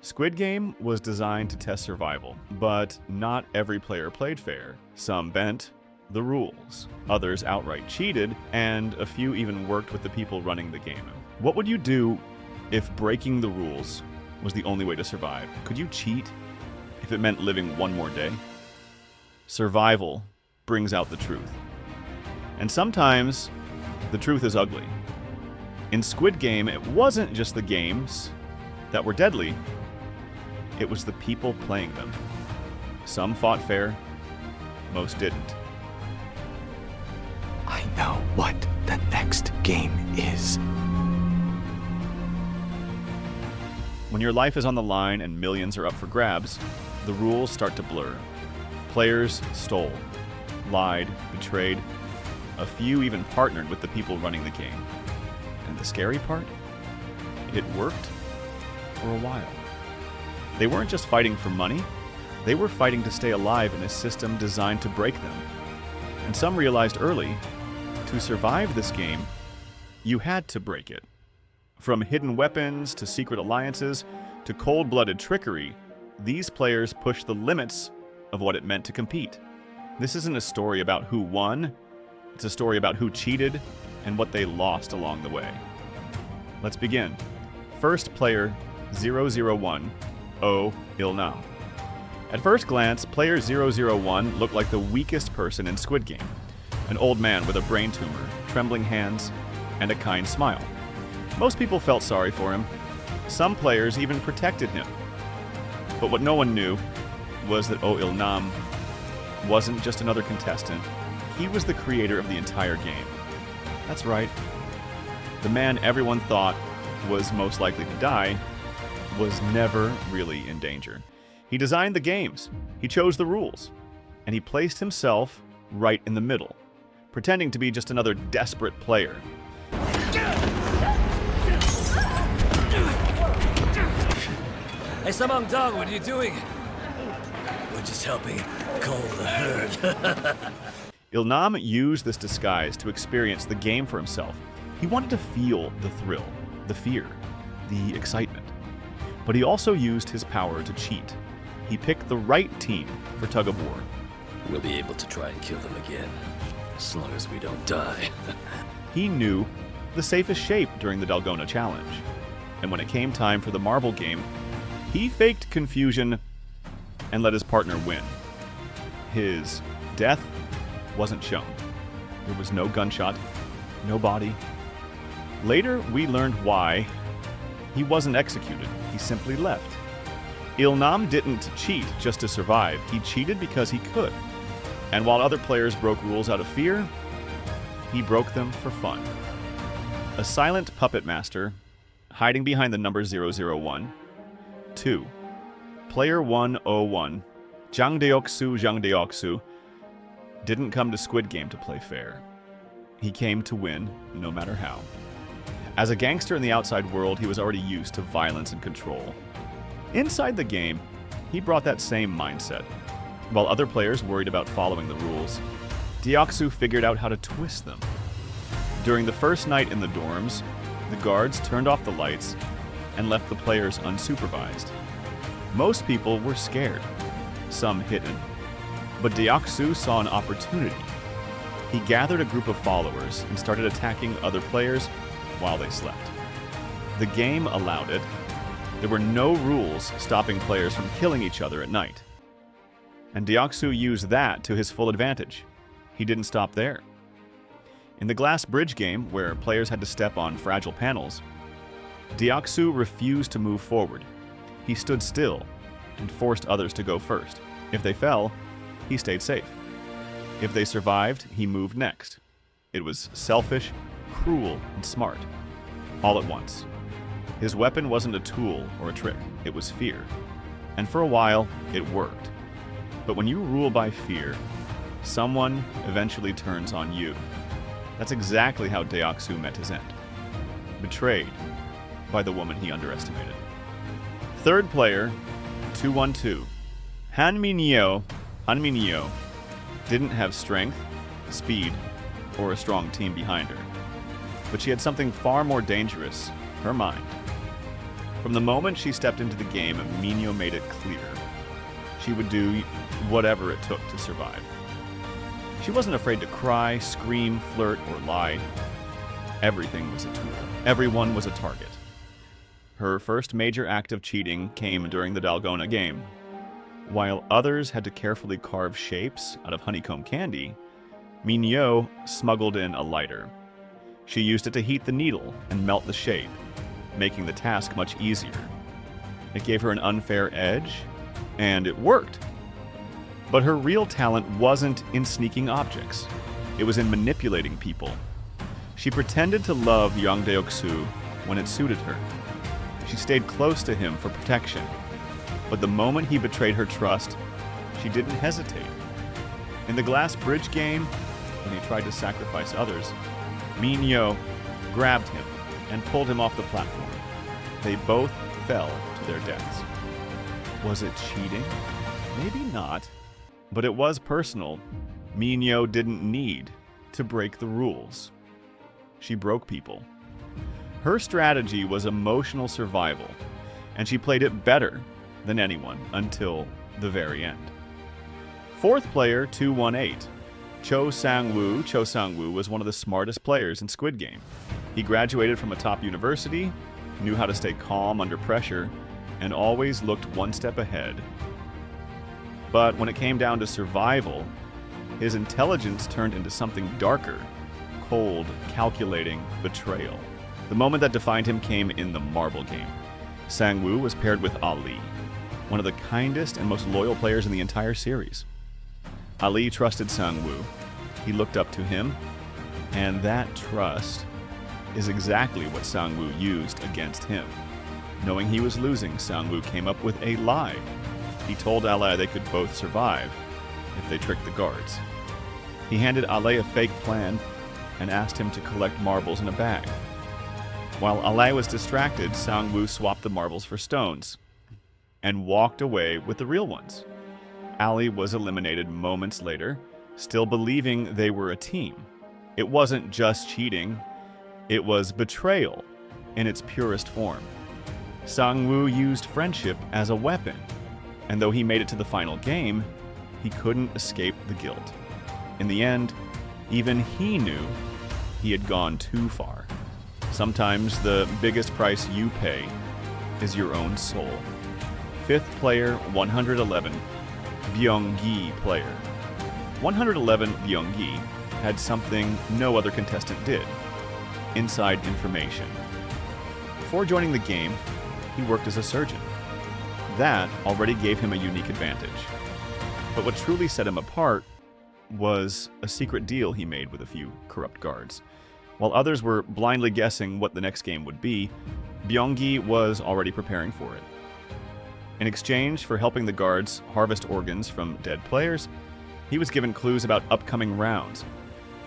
Squid Game was designed to test survival, but not every player played fair. Some bent the rules, others outright cheated, and a few even worked with the people running the game. What would you do if breaking the rules was the only way to survive? Could you cheat if it meant living one more day? Survival brings out the truth. And sometimes the truth is ugly. In Squid Game, it wasn't just the games that were deadly, it was the people playing them. Some fought fair, most didn't. I know what the next game is. When your life is on the line and millions are up for grabs, the rules start to blur. Players stole, lied, betrayed. A few even partnered with the people running the game. And the scary part? It worked for a while. They weren't just fighting for money, they were fighting to stay alive in a system designed to break them. And some realized early, to survive this game, you had to break it. From hidden weapons to secret alliances to cold-blooded trickery, these players pushed the limits of what it meant to compete. This isn't a story about who won, it's a story about who cheated and what they lost along the way. Let's begin. First player 001, Oh Il-nam. At first glance, player 001 looked like the weakest person in Squid Game. An old man with a brain tumor, trembling hands, and a kind smile. Most people felt sorry for him. Some players even protected him. But what no one knew was that Oh Il-nam wasn't just another contestant. He was the creator of the entire game. That's right. The man everyone thought was most likely to die was never really in danger. He designed the games, he chose the rules, and he placed himself right in the middle, pretending to be just another desperate player. Hey, Samang Dong, what are you doing? We're just helping cull the herd. Il-nam used this disguise to experience the game for himself. He wanted to feel the thrill, the fear, the excitement. But he also used his power to cheat. He picked the right team for tug of war. We'll be able to try and kill them again, as long as we don't die. He knew the safest shape during the Dalgona challenge. And when it came time for the marble game, he faked confusion and let his partner win. His death wasn't shown. There was no gunshot, no body. Later, we learned why he wasn't executed. He simply left. Il-nam didn't cheat just to survive. He cheated because he could. And while other players broke rules out of fear, he broke them for fun. A silent puppet master, hiding behind the number 001. 2. Player 101, Jang Deok-su, didn't come to Squid Game to play fair. He came to win, no matter how. As a gangster in the outside world, he was already used to violence and control. Inside the game, he brought that same mindset. While other players worried about following the rules, Deok-su figured out how to twist them. During the first night in the dorms, the guards turned off the lights and left the players unsupervised. Most people were scared, some hidden. But Deok-su saw an opportunity. He gathered a group of followers and started attacking other players while they slept. The game allowed it. There were no rules stopping players from killing each other at night. And Deok-su used that to his full advantage. He didn't stop there. In the glass bridge game, where players had to step on fragile panels, Deok-su refused to move forward. He stood still and forced others to go first. If they fell, he stayed safe. If they survived, he moved next. It was selfish, cruel, and smart, all at once. His weapon wasn't a tool or a trick, it was fear. And for a while, it worked. But when you rule by fear, someone eventually turns on you. That's exactly how Deok-su met his end. Betrayed by the woman he underestimated. Third player, 212. Han Mi-nyeo didn't have strength, speed, or a strong team behind her. But she had something far more dangerous, her mind. From the moment she stepped into the game, Mi-nyeo made it clear she would do whatever it took to survive. She wasn't afraid to cry, scream, flirt, or lie. Everything was a tool. Everyone was a target. Her first major act of cheating came during the Dalgona game. While others had to carefully carve shapes out of honeycomb candy, Mi-nyeo smuggled in a lighter. She used it to heat the needle and melt the shape, making the task much easier. It gave her an unfair edge, and it worked. But her real talent wasn't in sneaking objects. It was in manipulating people. She pretended to love Jang Deok-su when it suited her. She stayed close to him for protection. But the moment he betrayed her trust, she didn't hesitate. In the glass bridge game, when he tried to sacrifice others, Mi-nyeo grabbed him and pulled him off the platform. They both fell to their deaths. Was it cheating? Maybe not. But it was personal. Mi-nyeo didn't need to break the rules. She broke people. Her strategy was emotional survival, and she played it better than anyone until the very end. Fourth player, 218. Cho Sang-woo. Cho Sang-woo was one of the smartest players in Squid Game. He graduated from a top university, knew how to stay calm under pressure, and always looked one step ahead. But when it came down to survival, his intelligence turned into something darker, cold, calculating betrayal. The moment that defined him came in the marble game. Sang-woo was paired with Ali, one of the kindest and most loyal players in the entire series. Ali trusted Sang-woo. He looked up to him, and that trust is exactly what Sang-woo used against him. Knowing he was losing, Sang-woo came up with a lie. He told Ali they could both survive if they tricked the guards. He handed Ali a fake plan and asked him to collect marbles in a bag. While Ali was distracted, Sang-woo swapped the marbles for stones and walked away with the real ones. Ali was eliminated moments later, still believing they were a team. It wasn't just cheating, it was betrayal in its purest form. Sang-woo used friendship as a weapon, and though he made it to the final game, he couldn't escape the guilt. In the end, even he knew he had gone too far. Sometimes the biggest price you pay is your own soul. Fifth player, 111, Byung-gi player. 111 Byung-gi had something no other contestant did: inside information. Before joining the game, he worked as a surgeon. That already gave him a unique advantage. But what truly set him apart was a secret deal he made with a few corrupt guards. While others were blindly guessing what the next game would be, Byung-gi was already preparing for it. In exchange for helping the guards harvest organs from dead players, he was given clues about upcoming rounds,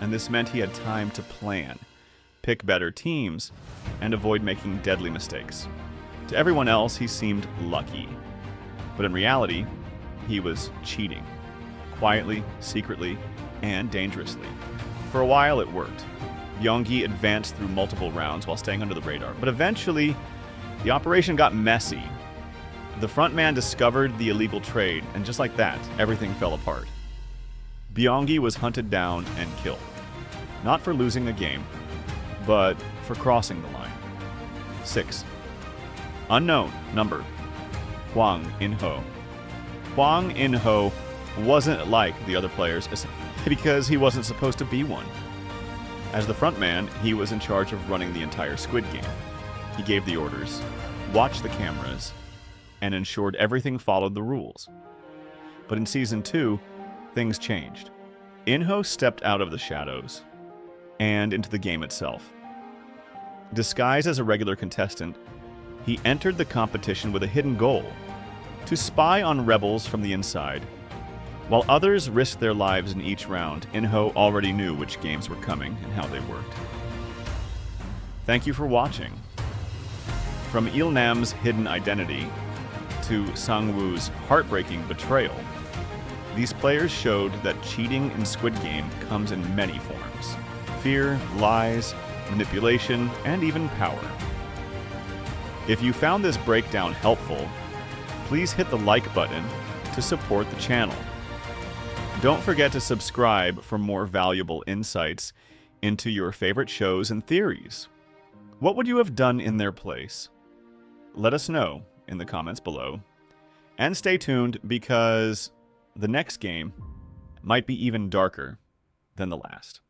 and this meant he had time to plan, pick better teams, and avoid making deadly mistakes. To everyone else, he seemed lucky. But in reality, he was cheating. Quietly, secretly, and dangerously. For a while, it worked. Byung-gi advanced through multiple rounds while staying under the radar. But eventually, the operation got messy. The front man discovered the illegal trade, and just like that, everything fell apart. Byung-gi was hunted down and killed. Not for losing a game, but for crossing the line. 6. Unknown number. Hwang In-ho. Hwang In-ho wasn't like the other players because he wasn't supposed to be one. As the front man, he was in charge of running the entire Squid Game. He gave the orders, watched the cameras, and ensured everything followed the rules. But in Season 2, things changed. In-ho stepped out of the shadows and into the game itself. Disguised as a regular contestant, he entered the competition with a hidden goal: to spy on rebels from the inside. While others risked their lives in each round, In-ho already knew which games were coming and how they worked. Thank you for watching. From Il-nam's hidden identity to Sang-woo's heartbreaking betrayal, these players showed that cheating in Squid Game comes in many forms: fear, lies, manipulation, and even power. If you found this breakdown helpful, please hit the like button to support the channel. Don't forget to subscribe for more valuable insights into your favorite shows and theories. What would you have done in their place? Let us know in the comments below. And stay tuned because the next game might be even darker than the last.